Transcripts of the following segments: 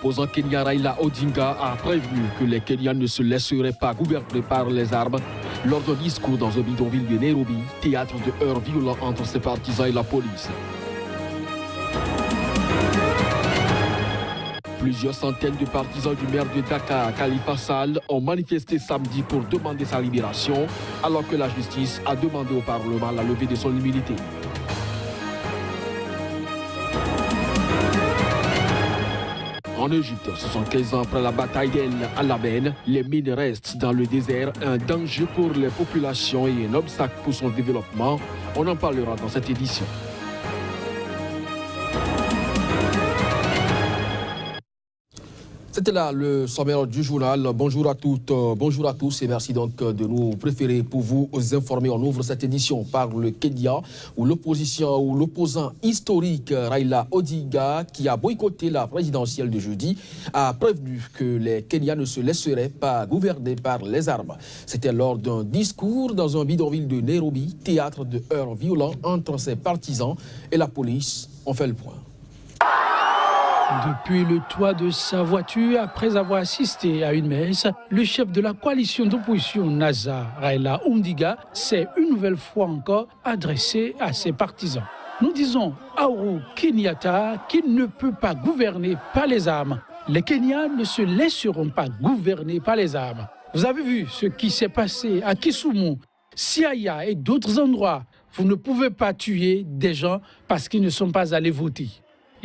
L'opposant kenyan Raila Odinga a prévenu que les Kenyans ne se laisseraient pas gouverner par les armes lors d'un discours dans un bidonville de Nairobi, théâtre de heurts violents entre ses partisans et la police. Plusieurs centaines de partisans du maire de Dakar, Khalifa Sall, ont manifesté samedi pour demander sa libération, alors que la justice a demandé au Parlement la levée de son immunité. En Égypte, 75 ans après la bataille d'El Alamein, les mines restent dans le désert un danger pour les populations et un obstacle pour son développement. On en parlera dans cette édition. C'était là le sommaire du journal. Bonjour à toutes, bonjour à tous et merci donc de nous préférer pour vous informer. On ouvre cette édition par le Kenya où l'opposant historique Raila Odinga, qui a boycotté la présidentielle de jeudi, a prévenu que les Kenyans ne se laisseraient pas gouverner par les armes. C'était lors d'un discours dans un bidonville de Nairobi, théâtre de heurts violents entre ses partisans et la police. On fait le point. Depuis le toit de sa voiture, après avoir assisté à une messe, le chef de la coalition d'opposition NASA, Raila Odinga, s'est une nouvelle fois encore adressé à ses partisans. Nous disons à Uhuru Kenyatta qu'il ne peut pas gouverner par les armes. Les Kenyans ne se laisseront pas gouverner par les armes. Vous avez vu ce qui s'est passé à Kisumu, Siaya et d'autres endroits. Vous ne pouvez pas tuer des gens parce qu'ils ne sont pas allés voter.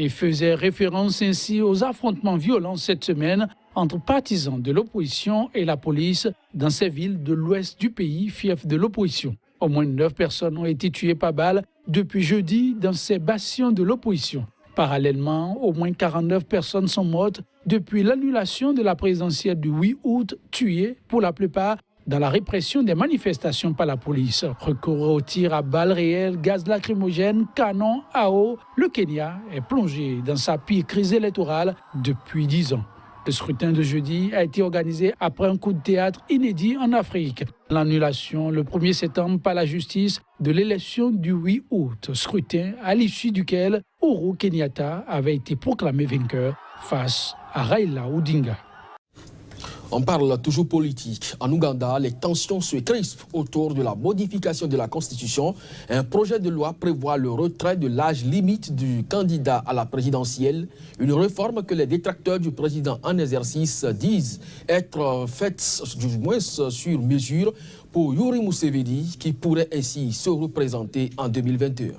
Il faisait référence ainsi aux affrontements violents cette semaine entre partisans de l'opposition et la police dans ces villes de l'ouest du pays, fief de l'opposition. Au moins 9 personnes ont été tuées par balle depuis jeudi dans ces bastions de l'opposition. Parallèlement, au moins 49 personnes sont mortes depuis l'annulation de la présidentielle du 8 août, tuées pour la plupart dans la répression des manifestations par la police. Recours au tir à balles réelles, gaz lacrymogène, canon à eau, le Kenya est plongé dans sa pire crise électorale depuis 10 ans. Le scrutin de jeudi a été organisé après un coup de théâtre inédit en Afrique. L'annulation le 1er septembre par la justice de l'élection du 8 août, scrutin à l'issue duquel Uhuru Kenyatta avait été proclamé vainqueur face à Raila Odinga. On parle toujours politique. En Ouganda, les tensions se crispent autour de la modification de la Constitution. Un projet de loi prévoit le retrait de l'âge limite du candidat à la présidentielle. Une réforme que les détracteurs du président en exercice disent être faite du moins sur mesure pour Yoweri Museveni, qui pourrait ainsi se représenter en 2021.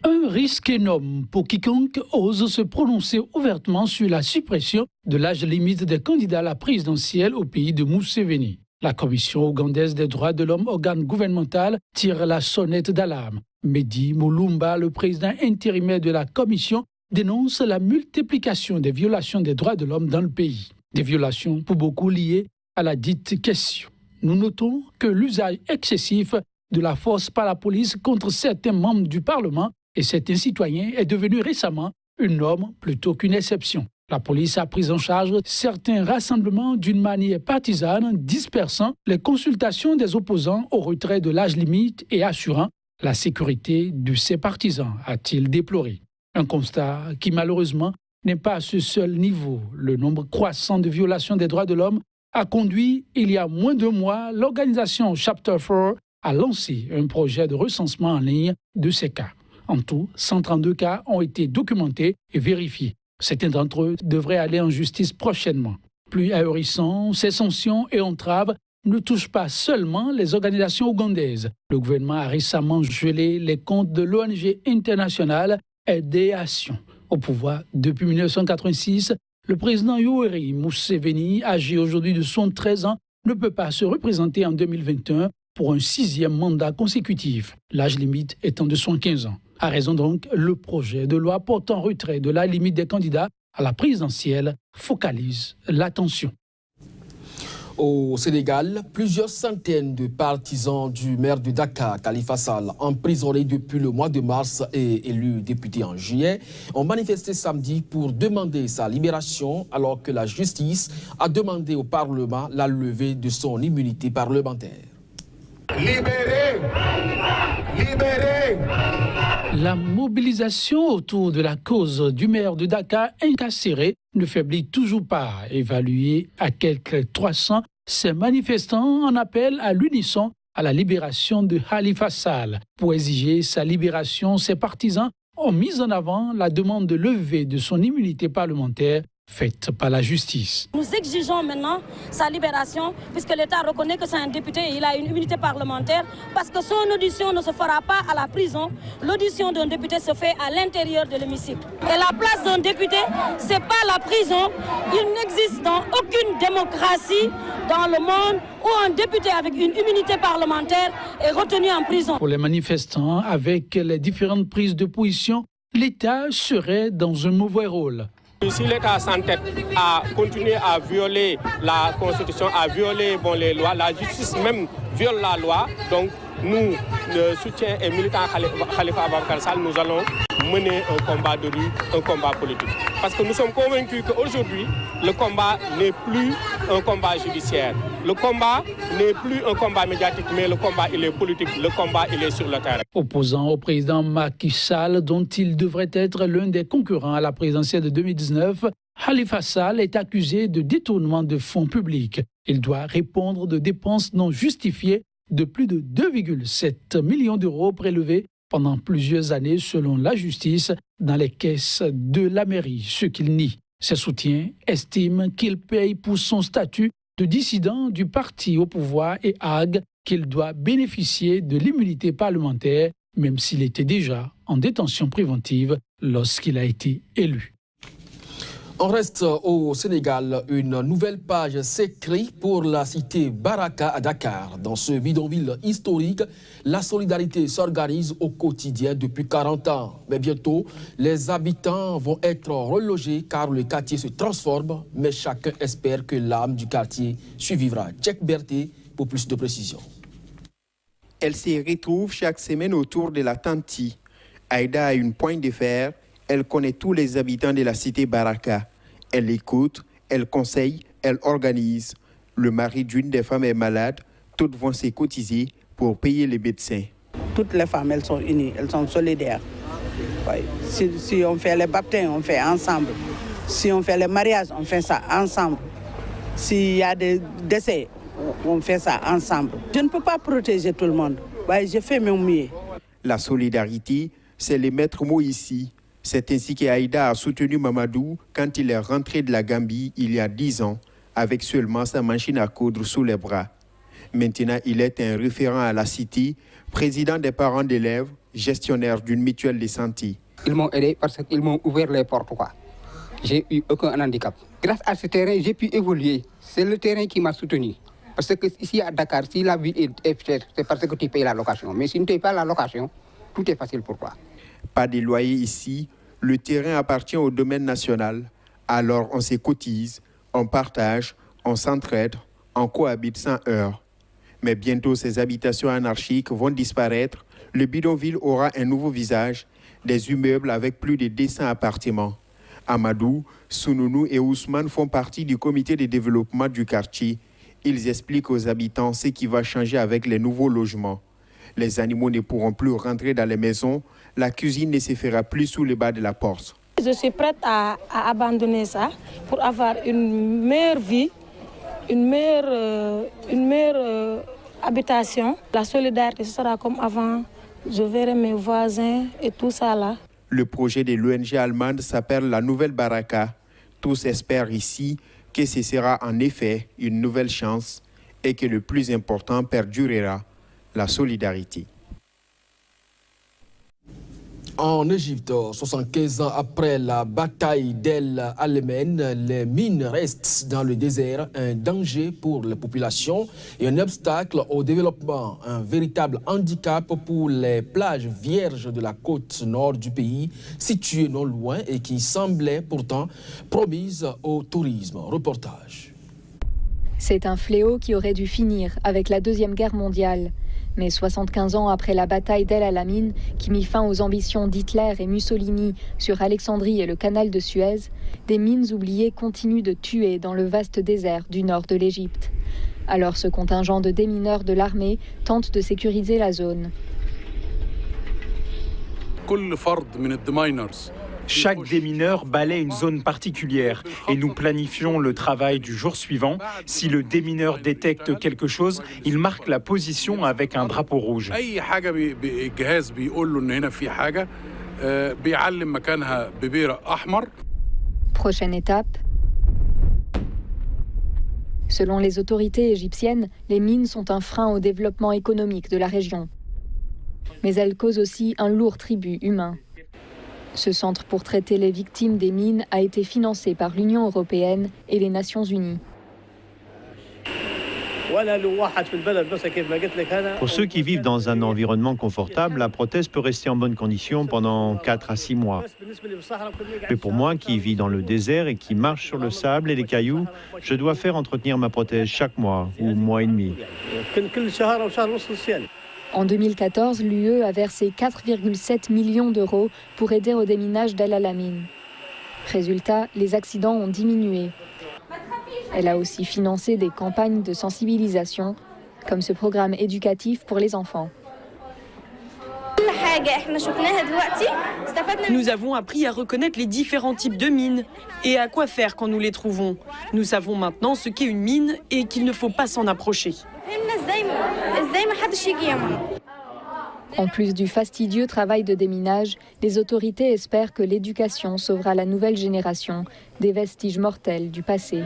Un risque énorme pour quiconque ose se prononcer ouvertement sur la suppression de l'âge limite des candidats à la présidentielle au pays de Museveni. La Commission ougandaise des droits de l'homme, organe gouvernemental, tire la sonnette d'alarme. Mehdi Mulumba, le président intérimaire de la Commission, dénonce la multiplication des violations des droits de l'homme dans le pays. Des violations pour beaucoup liées à la dite question. Nous notons que l'usage excessif de la force par la police contre certains membres du Parlement et certains citoyens est devenu récemment une norme plutôt qu'une exception. La police a pris en charge certains rassemblements d'une manière partisane, dispersant les consultations des opposants au retrait de l'âge limite et assurant la sécurité de ses partisans, a-t-il déploré. Un constat qui malheureusement n'est pas à ce seul niveau. Le nombre croissant de violations des droits de l'homme a conduit, il y a moins de mois, l'organisation Chapter 4 à lancer un projet de recensement en ligne de ces cas. En tout, 132 cas ont été documentés et vérifiés. Certains d'entre eux devraient aller en justice prochainement. Plus ahurissant, ces sanctions et entraves ne touchent pas seulement les organisations ougandaises. Le gouvernement a récemment gelé les comptes de l'ONG internationale Aider Action. Au pouvoir depuis 1986, le président Yoweri Museveni, âgé aujourd'hui de 73 ans, ne peut pas se représenter en 2021 pour un 6e mandat consécutif, l'âge limite étant de 75 ans. À raison donc, le projet de loi portant retrait de la limite des candidats à la présidentielle focalise l'attention. Au Sénégal, plusieurs centaines de partisans du maire de Dakar, Khalifa Sall, emprisonnés depuis le mois de mars et élu député en juillet, ont manifesté samedi pour demander sa libération alors que la justice a demandé au Parlement la levée de son immunité parlementaire. Libérez! Libérez! La mobilisation autour de la cause du maire de Dakar incarcéré ne faiblit toujours pas. Évalué à quelques 300, ces manifestants en appellent à l'unisson à la libération de Khalifa Sall. Pour exiger sa libération, ses partisans ont mis en avant la demande de levée de son immunité parlementaire faite par la justice. Nous exigeons maintenant sa libération puisque l'État reconnaît que c'est un député et il a une immunité parlementaire parce que son audition ne se fera pas à la prison. L'audition d'un député se fait à l'intérieur de l'hémicycle. Et la place d'un député, ce n'est pas la prison. Il n'existe dans aucune démocratie dans le monde où un député avec une immunité parlementaire est retenu en prison. Pour les manifestants, avec les différentes prises de position, l'État serait dans un mauvais rôle. Si l'État s'entête à continuer à violer la Constitution, à violer les lois, la justice même viole la loi. Donc nous, le soutien et militants Khalifa Ababacar Sall, nous allons mener un combat de rue, un combat politique. Parce que nous sommes convaincus qu'aujourd'hui, le combat n'est plus un combat judiciaire. Le combat n'est plus un combat médiatique, mais le combat, il est politique. Le combat, il est sur le terrain. Opposant au président Macky Sall, dont il devrait être l'un des concurrents à la présidentielle de 2019, Khalifa Sall est accusé de détournement de fonds publics. Il doit répondre de dépenses non justifiées de plus de 2,7 millions d'euros prélevés pendant plusieurs années selon la justice dans les caisses de la mairie, ce qu'il nie. Ses soutiens estiment qu'il paye pour son statut de dissident du parti au pouvoir et arguent qu'il doit bénéficier de l'immunité parlementaire, même s'il était déjà en détention préventive lorsqu'il a été élu. On reste au Sénégal. Une nouvelle page s'écrit pour la cité Baraka à Dakar. Dans ce bidonville historique, la solidarité s'organise au quotidien depuis 40 ans. Mais bientôt, les habitants vont être relogés car le quartier se transforme. Mais chacun espère que l'âme du quartier survivra. Tchèque Berthe pour plus de précisions. Elle se retrouve chaque semaine autour de la Tanti. Aïda a une poigne de fer. Elle connaît tous les habitants de la cité Baraka. Elle écoute, elle conseille, elle organise. Le mari d'une des femmes est malade. Toutes vont se cotiser pour payer les médecins. Toutes les femmes, elles sont unies, elles sont solidaires. Ouais. Si on fait les baptêmes, on fait ensemble. Si on fait les mariages, on fait ça ensemble. S'il y a des décès, on fait ça ensemble. Je ne peux pas protéger tout le monde. Ouais, je fais mon mieux. La solidarité, c'est le maître mot ici. C'est ainsi qu'Aïda a soutenu Mamadou quand il est rentré de la Gambie il y a 10 ans, avec seulement sa machine à coudre sous les bras. Maintenant, il est un référent à la cité, président des parents d'élèves, gestionnaire d'une mutuelle de santé. Ils m'ont aidé parce qu'ils m'ont ouvert les portes. J'ai eu aucun handicap. Grâce à ce terrain, j'ai pu évoluer. C'est le terrain qui m'a soutenu. Parce que ici à Dakar, si la vie est chère, c'est parce que tu payes la location. Mais si tu ne payes pas la location, tout est facile pour toi. Pas de loyer ici. Le terrain appartient au domaine national. Alors on se cotise, on partage, on s'entraide, on cohabite sans heurts. Mais bientôt ces habitations anarchiques vont disparaître. Le bidonville aura un nouveau visage, des immeubles avec plus de 200 appartements. Amadou, Sununu et Ousmane font partie du comité de développement du quartier. Ils expliquent aux habitants ce qui va changer avec les nouveaux logements. Les animaux ne pourront plus rentrer dans les maisons. La cuisine ne se fera plus sous le bas de la porte. Je suis prête à abandonner ça pour avoir une meilleure vie, une meilleure habitation. La solidarité sera comme avant. Je verrai mes voisins et tout ça là. Le projet de l'ONG allemande s'appelle la Nouvelle Baraka. Tous espèrent ici que ce sera en effet une nouvelle chance et que le plus important perdurera, la solidarité. En Égypte, 75 ans après la bataille d'El Alamein, les mines restent dans le désert un danger pour les populations et un obstacle au développement, un véritable handicap pour les plages vierges de la côte nord du pays, situées non loin et qui semblaient pourtant promises au tourisme. Reportage. C'est un fléau qui aurait dû finir avec la Deuxième Guerre mondiale. Mais 75 ans après la bataille d'El Alamein, qui mit fin aux ambitions d'Hitler et Mussolini sur Alexandrie et le canal de Suez, des mines oubliées continuent de tuer dans le vaste désert du nord de l'Égypte. Alors ce contingent de démineurs de l'armée tente de sécuriser la zone. Chaque démineur balaie une zone particulière et nous planifions le travail du jour suivant. Si le démineur détecte quelque chose, il marque la position avec un drapeau rouge. Prochaine étape. Selon les autorités égyptiennes, les mines sont un frein au développement économique de la région. Mais elles causent aussi un lourd tribut humain. Ce centre pour traiter les victimes des mines a été financé par l'Union européenne et les Nations unies. Pour ceux qui vivent dans un environnement confortable, la prothèse peut rester en bonne condition pendant 4 à 6 mois. Mais pour moi qui vis dans le désert et qui marche sur le sable et les cailloux, je dois faire entretenir ma prothèse chaque mois ou mois et demi. En 2014, l'UE a versé 4,7 millions d'euros pour aider au déminage d'El Alamein. Résultat, les accidents ont diminué. Elle a aussi financé des campagnes de sensibilisation, comme ce programme éducatif pour les enfants. Nous avons appris à reconnaître les différents types de mines et à quoi faire quand nous les trouvons. Nous savons maintenant ce qu'est une mine et qu'il ne faut pas s'en approcher. En plus du fastidieux travail de déminage, les autorités espèrent que l'éducation sauvera la nouvelle génération des vestiges mortels du passé.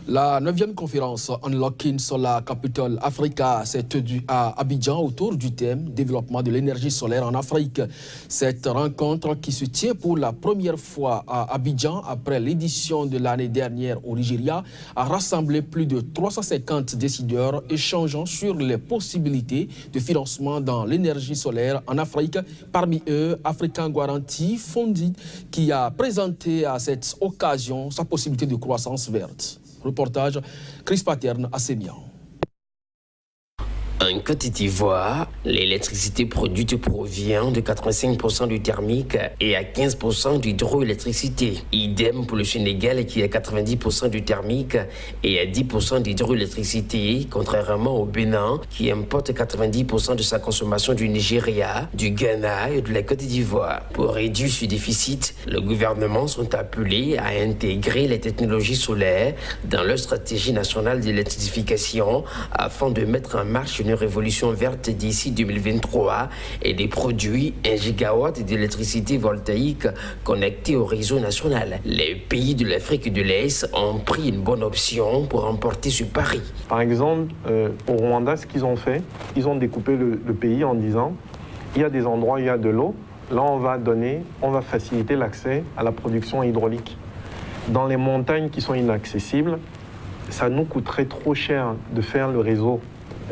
La 9e conférence Unlocking Solar Capital Africa s'est tenue à Abidjan autour du thème développement de l'énergie solaire en Afrique. Cette rencontre qui se tient pour la première fois à Abidjan après l'édition de l'année dernière au Nigeria a rassemblé plus de 350 décideurs échangeant sur les possibilités de financement dans l'énergie solaire en Afrique. Parmi eux, African Guarantee Fondi qui a présenté à cette occasion sa possibilité de croissance verte. Reportage Chris Paterne à Sémian. En Côte d'Ivoire, l'électricité produite provient de 85% du thermique et à 15% d'hydroélectricité. Idem pour le Sénégal qui a 90% du thermique et à 10% d'hydroélectricité, contrairement au Bénin qui importe 90% de sa consommation du Nigeria, du Ghana et de la Côte d'Ivoire. Pour réduire ce déficit, les gouvernements sont appelés à intégrer les technologies solaires dans leur stratégie nationale d'électrification afin de mettre en marche une révolution verte d'ici 2023 et de produire 1 gigawatt d'électricité voltaïque connectée au réseau national. Les pays de l'Afrique de l'Est ont pris une bonne option pour remporter ce pari. Par exemple, au Rwanda, ce qu'ils ont fait, ils ont découpé le pays en disant il y a des endroits où il y a de l'eau, là on va faciliter l'accès à la production hydraulique. Dans les montagnes qui sont inaccessibles, ça nous coûterait trop cher de faire le réseau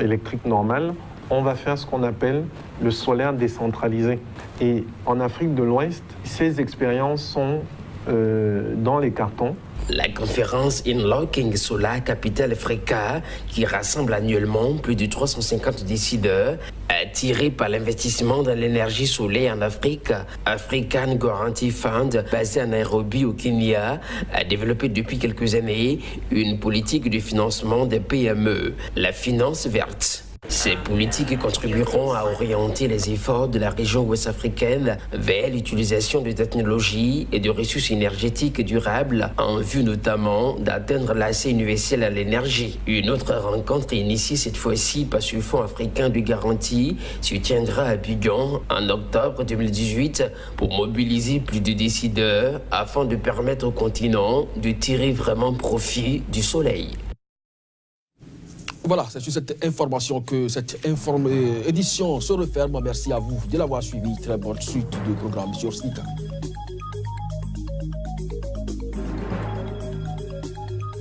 électrique normal, on va faire ce qu'on appelle le solaire décentralisé. Et en Afrique de l'Ouest, ces expériences sont dans les cartons. La conférence Unlocking Solar Capital Africa, qui rassemble annuellement plus de 350 décideurs, attirés par l'investissement dans l'énergie solaire en Afrique, African Guarantee Fund, basé à Nairobi au Kenya, a développé depuis quelques années une politique de financement des PME, la finance verte. Ces politiques contribueront à orienter les efforts de la région ouest-africaine vers l'utilisation de technologies et de ressources énergétiques durables en vue notamment d'atteindre l'accès universel à l'énergie. Une autre rencontre initiée cette fois-ci par ce Fonds africain de garantie se tiendra à Abidjan en octobre 2018 pour mobiliser plus de décideurs afin de permettre au continent de tirer vraiment profit du soleil. Voilà, c'est sur cette information que cette édition se referme. Merci à vous de l'avoir suivi. Très bonne suite de programme sur SNICA.